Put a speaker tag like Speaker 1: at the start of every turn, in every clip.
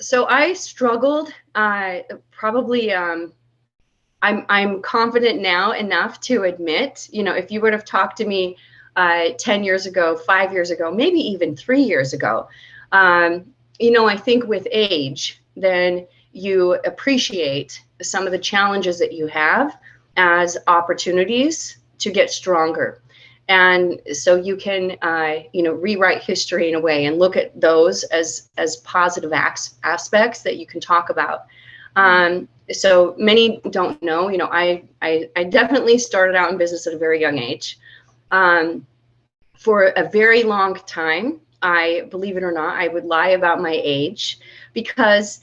Speaker 1: So I struggled, probably, I'm confident now enough to admit, if you would have talked to me 10 years ago, 5 years ago, maybe even 3 years ago, I think with age, then you appreciate some of the challenges that you have as opportunities to get stronger. And so you can, rewrite history in a way and look at those as positive aspects that you can talk about. So many don't know, I definitely started out in business at a very young age. For a very long time, believe it or not, I would lie about my age because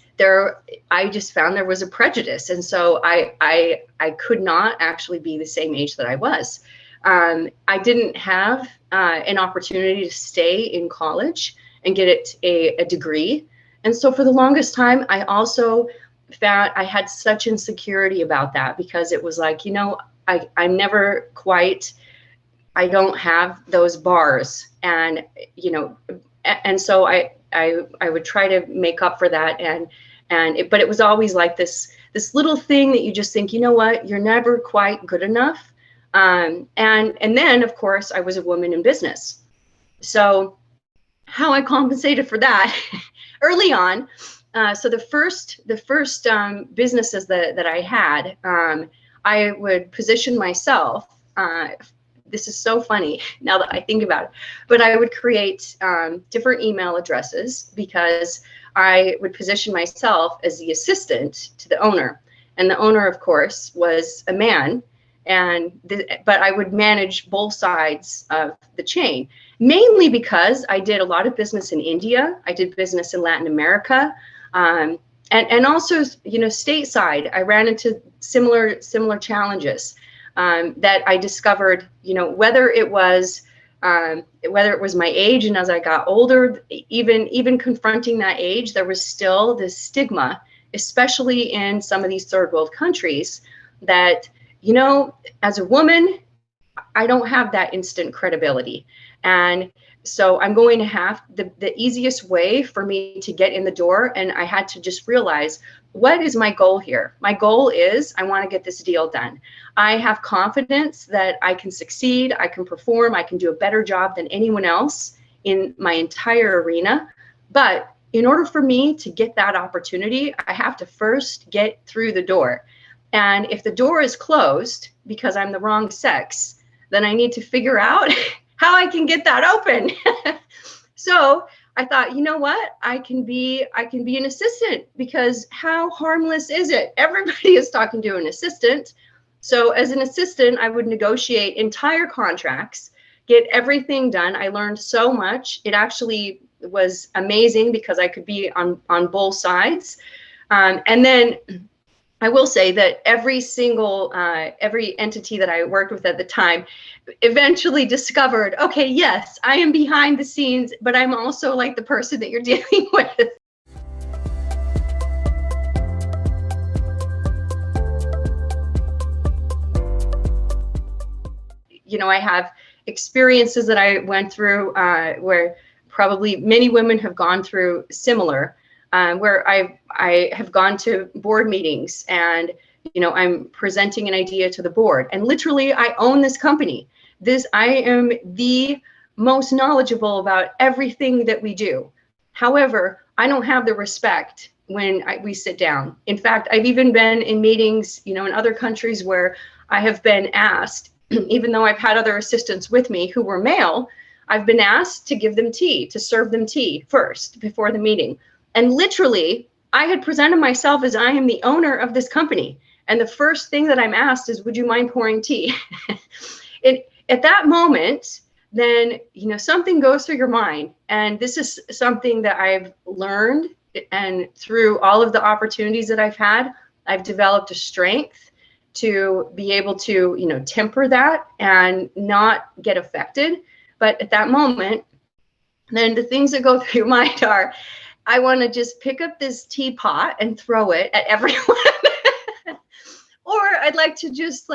Speaker 1: I just found there was a prejudice. And so I could not actually be the same age that I was. I didn't have an opportunity to stay in college and get a degree. And so for the longest time, I also found I had such insecurity about that because it was like, I'm never quite, I don't have those bars. And, and so I would try to make up for that. But it was always like this little thing that you just think, you know what, you're never quite good enough. And then, of course, I was a woman in business. So how I compensated for that early on. So the first businesses that I had, I would position myself. This is so funny now that I think about it, but I would create different email addresses because I would position myself as the assistant to the owner. And the owner, of course, was a man. But I would manage both sides of the chain, mainly because I did a lot of business in India. I did business in Latin America, and also, stateside. I ran into similar challenges that I discovered. Whether it was my age, and as I got older, even confronting that age, there was still this stigma, especially in some of these third world countries, that as a woman, I don't have that instant credibility. And so I'm going to have the easiest way for me to get in the door. And I had to just realize, what is my goal here? My goal is I want to get this deal done. I have confidence that I can succeed, I can perform, I can do a better job than anyone else in my entire arena. But in order for me to get that opportunity, I have to first get through the door. And if the door is closed because I'm the wrong sex, then I need to figure out how I can get that open. So I thought, you know what? I can be an assistant, because how harmless is it? Everybody is talking to an assistant. So as an assistant, I would negotiate entire contracts, get everything done. I learned so much. It actually was amazing because I could be on both sides. And then I will say that every entity that I worked with at the time eventually discovered, okay, yes, I am behind the scenes, but I'm also like the person that you're dealing with. I have experiences that I went through where probably many women have gone through similar. Where I have gone to board meetings and, I'm presenting an idea to the board, and literally I own this company. I am the most knowledgeable about everything that we do. However, I don't have the respect when we sit down. In fact, I've even been in meetings, in other countries where I have been asked, even though I've had other assistants with me who were male, I've been asked to give them tea, to serve them tea first before the meeting. And literally, I had presented myself as I am the owner of this company. And the first thing that I'm asked is, would you mind pouring tea? At that moment, then, something goes through your mind. And this is something that I've learned. And through all of the opportunities that I've had, I've developed a strength to be able to, temper that and not get affected. But at that moment, then the things that go through your mind are, I want to just pick up this teapot and throw it at everyone. Or I'd like to just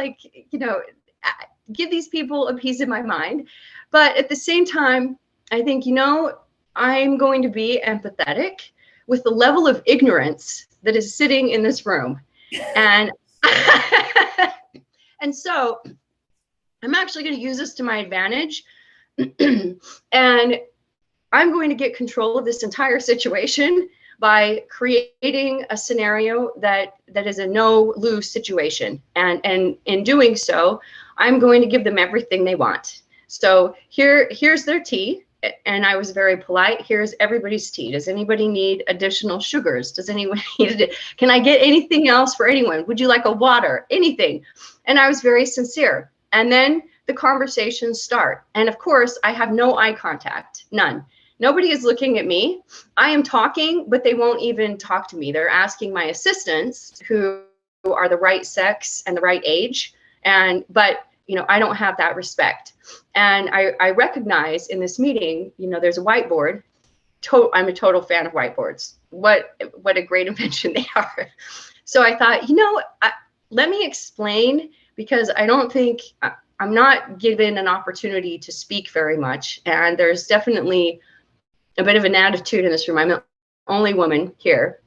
Speaker 1: give these people a piece of my mind. But at the same time, I think, I'm going to be empathetic with the level of ignorance that is sitting in this room. And and so I'm actually going to use this to my advantage. And I'm going to get control of this entire situation by creating a scenario that is a no-lose situation. And in doing so, I'm going to give them everything they want. So here's their tea. And I was very polite. Here's everybody's tea. Does anybody need additional sugars? Does anyone need, can I get anything else for anyone? Would you like a water? Anything? And I was very sincere. And then the conversations start. And of course, I have no eye contact, none. Nobody is looking at me. I am talking, but they won't even talk to me. They're asking my assistants, who are the right sex and the right age. But I don't have that respect. And I recognize in this meeting, there's a whiteboard. I'm a total fan of whiteboards. What a great invention they are. So I thought, let me explain, because I don't think I'm not given an opportunity to speak very much. And there's definitely a bit of an attitude in this room. I'm the only woman here.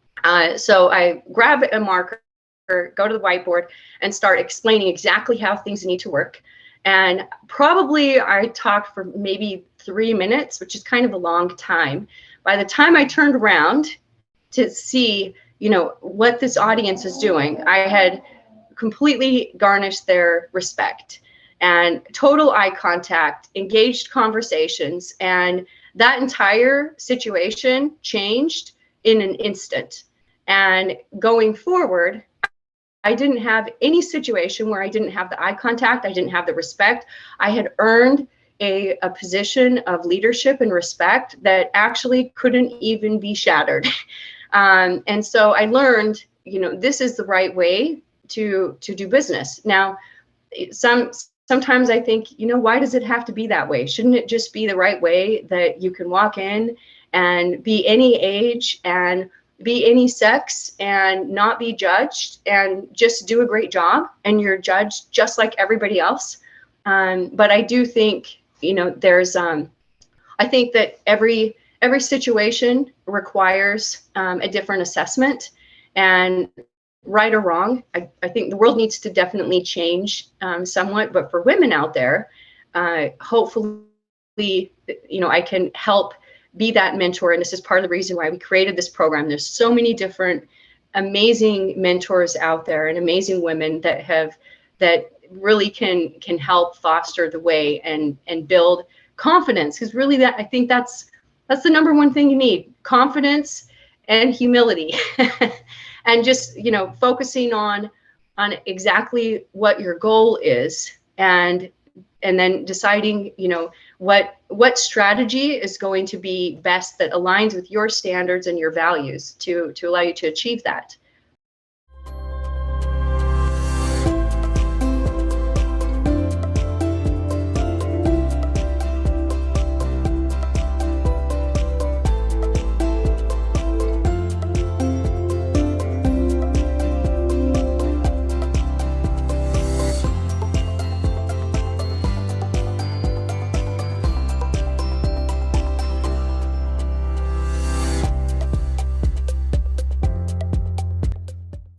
Speaker 1: So I grab a marker, go to the whiteboard, and start explaining exactly how things need to work. And probably I talked for maybe 3 minutes, which is kind of a long time. By the time I turned around to see, what this audience is doing, I had completely garnished their respect and total eye contact, engaged conversations, and that entire situation changed in an instant. And going forward, I didn't have any situation where I didn't have the eye contact, I didn't have the respect. I had earned a position of leadership and respect that actually couldn't even be shattered. And so I learned, this is the right way to do business. Now, sometimes I think, why does it have to be that way? Shouldn't it just be the right way, that you can walk in and be any age and be any sex and not be judged and just do a great job, and you're judged just like everybody else? But I do think, there's, I think that every situation requires a different assessment, and right or wrong, I think the world needs to definitely change somewhat. But for women out there, hopefully, I can help be that mentor. And this is part of the reason why we created this program. There's so many different amazing mentors out there, and amazing women that really can help foster the way and build confidence. Because really, I think that's the number one thing you need: confidence and humility. And just, focusing on exactly what your goal is, and then deciding, what strategy is going to be best, that aligns with your standards and your values to allow you to achieve that.